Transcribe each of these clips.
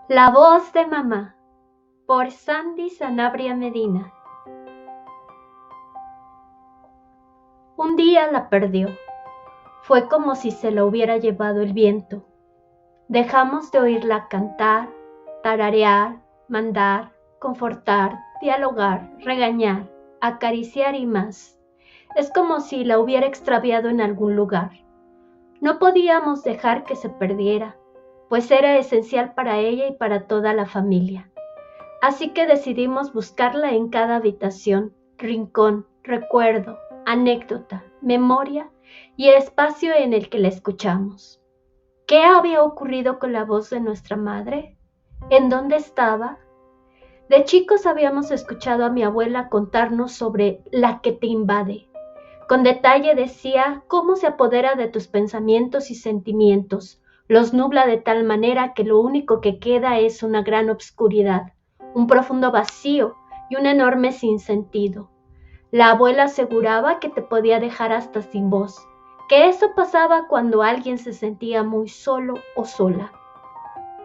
La voz de mamá, por Sandy Sanabria Medina. Un día la perdió. Fue como si se la hubiera llevado el viento. Dejamos de oírla cantar, tararear, mandar, confortar, dialogar, regañar, acariciar y más. Es como si la hubiera extraviado en algún lugar. No podíamos dejar que se perdiera, pues era esencial para ella y para toda la familia. Así que decidimos buscarla en cada habitación, rincón, recuerdo, anécdota, memoria y espacio en el que la escuchamos. ¿Qué había ocurrido con la voz de nuestra madre? ¿En dónde estaba? De chicos habíamos escuchado a mi abuela contarnos sobre la que te invade. Con detalle decía cómo se apodera de tus pensamientos y sentimientos, los nubla de tal manera que lo único que queda es una gran obscuridad, un profundo vacío y un enorme sinsentido. La abuela aseguraba que te podía dejar hasta sin voz, que eso pasaba cuando alguien se sentía muy solo o sola.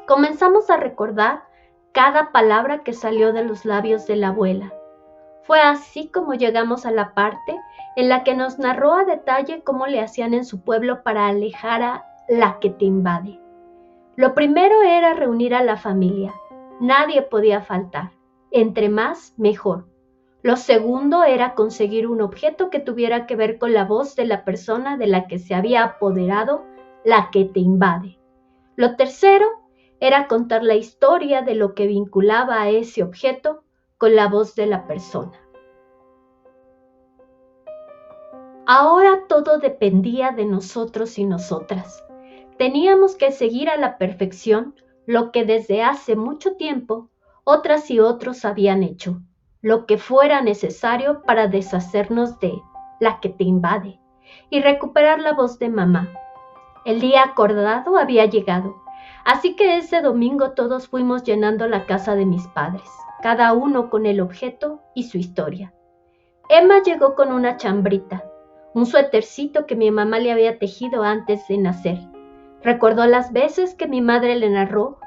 Comenzamos a recordar cada palabra que salió de los labios de la abuela. Fue así como llegamos a la parte en la que nos narró a detalle cómo le hacían en su pueblo para alejar a la que te invade. Lo primero era reunir a la familia. Nadie podía faltar. Entre más, mejor. Lo segundo era conseguir un objeto que tuviera que ver con la voz de la persona de la que se había apoderado la que te invade. Lo tercero era contar la historia de lo que vinculaba a ese objeto con la voz de la persona. Ahora todo dependía de nosotros y nosotras. Teníamos que seguir a la perfección lo que desde hace mucho tiempo otras y otros habían hecho, lo que fuera necesario para deshacernos de la que te invade y recuperar la voz de mamá. El día acordado había llegado, así que ese domingo todos fuimos llenando la casa de mis padres, cada uno con el objeto y su historia. Emma llegó con una chambrita, un suétercito que mi mamá le había tejido antes de nacer. Recordó las veces que mi madre le narró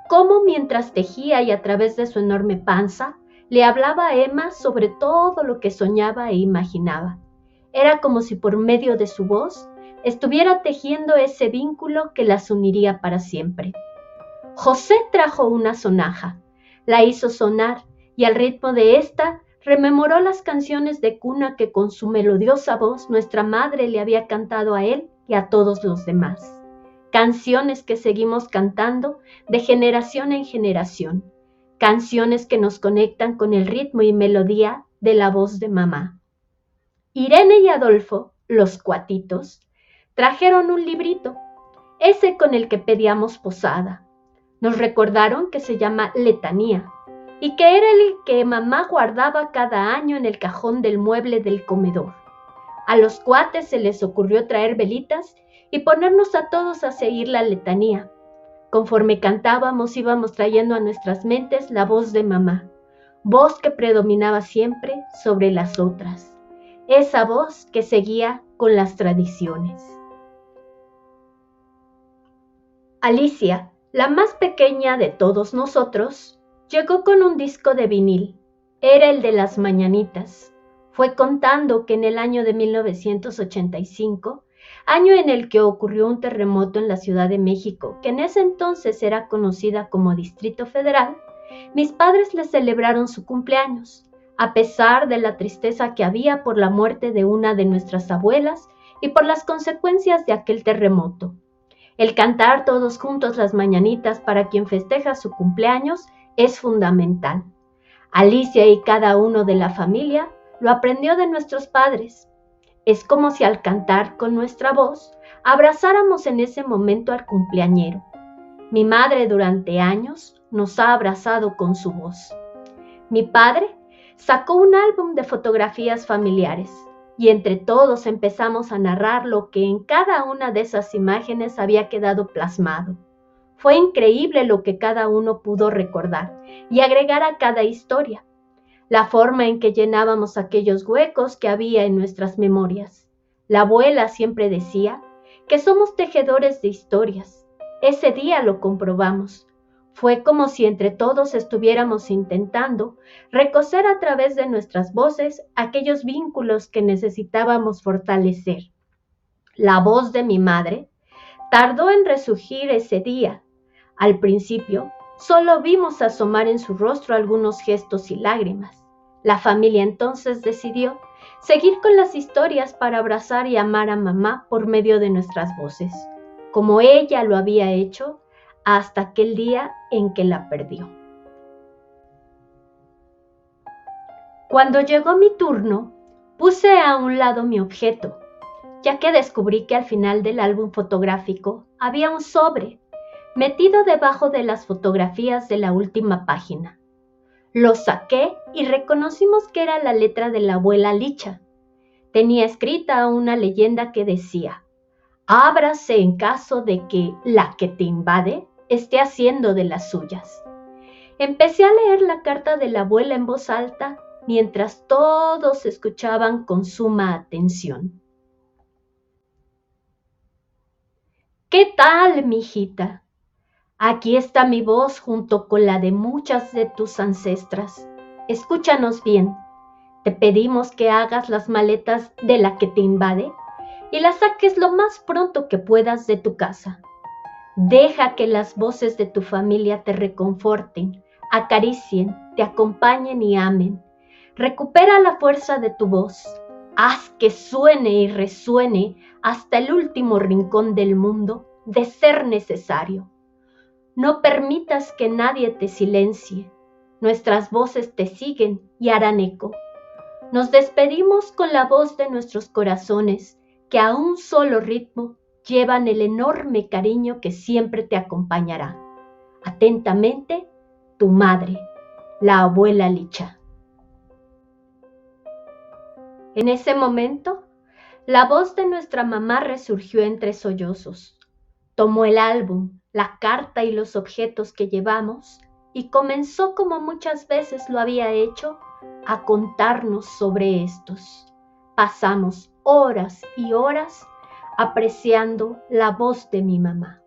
cómo mientras tejía y a través de su enorme panza, le hablaba a Emma sobre todo lo que soñaba e imaginaba. Era como si por medio de su voz estuviera tejiendo ese vínculo que las uniría para siempre. José trajo una sonaja, la hizo sonar y al ritmo de esta rememoró las canciones de cuna que con su melodiosa voz nuestra madre le había cantado a él y a todos los demás. Canciones que seguimos cantando de generación en generación. Canciones que nos conectan con el ritmo y melodía de la voz de mamá. Irene y Adolfo, los cuatitos, trajeron un librito, ese con el que pedíamos posada. Nos recordaron que se llama Letanía y que era el que mamá guardaba cada año en el cajón del mueble del comedor. A los cuates se les ocurrió traer velitas y ponernos a todos a seguir la letanía. Conforme cantábamos íbamos trayendo a nuestras mentes la voz de mamá, voz que predominaba siempre sobre las otras, esa voz que seguía con las tradiciones. Alicia, la más pequeña de todos nosotros, llegó con un disco de vinil. Era el de las mañanitas. Fue contando que en el año de 1985, año en el que ocurrió un terremoto en la Ciudad de México, que en ese entonces era conocida como Distrito Federal, mis padres le celebraron su cumpleaños, a pesar de la tristeza que había por la muerte de una de nuestras abuelas y por las consecuencias de aquel terremoto. El cantar todos juntos las mañanitas para quien festeja su cumpleaños es fundamental. Alicia y cada uno de la familia lo aprendió de nuestros padres. Es como si al cantar con nuestra voz abrazáramos en ese momento al cumpleañero. Mi madre durante años nos ha abrazado con su voz. Mi padre sacó un álbum de fotografías familiares y entre todos empezamos a narrar lo que en cada una de esas imágenes había quedado plasmado. Fue increíble lo que cada uno pudo recordar y agregar a cada historia, la forma en que llenábamos aquellos huecos que había en nuestras memorias. La abuela siempre decía que somos tejedores de historias. Ese día lo comprobamos. Fue como si entre todos estuviéramos intentando recocer a través de nuestras voces aquellos vínculos que necesitábamos fortalecer. La voz de mi madre tardó en resurgir ese día. Al principio, solo vimos asomar en su rostro algunos gestos y lágrimas. La familia entonces decidió seguir con las historias para abrazar y amar a mamá por medio de nuestras voces, como ella lo había hecho hasta aquel día en que la perdió. Cuando llegó mi turno, puse a un lado mi objeto, ya que descubrí que al final del álbum fotográfico había un sobre metido debajo de las fotografías de la última página. Lo saqué y reconocimos que era la letra de la abuela Licha. Tenía escrita una leyenda que decía: ábrase en caso de que la que te invade esté haciendo de las suyas. Empecé a leer la carta de la abuela en voz alta mientras todos escuchaban con suma atención. ¿Qué tal, mijita? Aquí está mi voz junto con la de muchas de tus ancestras. Escúchanos bien. Te pedimos que hagas las maletas de la que te invade y las saques lo más pronto que puedas de tu casa. Deja que las voces de tu familia te reconforten, acaricien, te acompañen y amen. Recupera la fuerza de tu voz. Haz que suene y resuene hasta el último rincón del mundo, de ser necesario. No permitas que nadie te silencie. Nuestras voces te siguen y harán eco. Nos despedimos con la voz de nuestros corazones, que a un solo ritmo llevan el enorme cariño que siempre te acompañará. Atentamente, tu madre, la abuela Licha. En ese momento, la voz de nuestra mamá resurgió entre sollozos. Tomó el álbum, la carta y los objetos que llevamos y comenzó, como muchas veces lo había hecho, a contarnos sobre estos. Pasamos horas y horas apreciando la voz de mi mamá.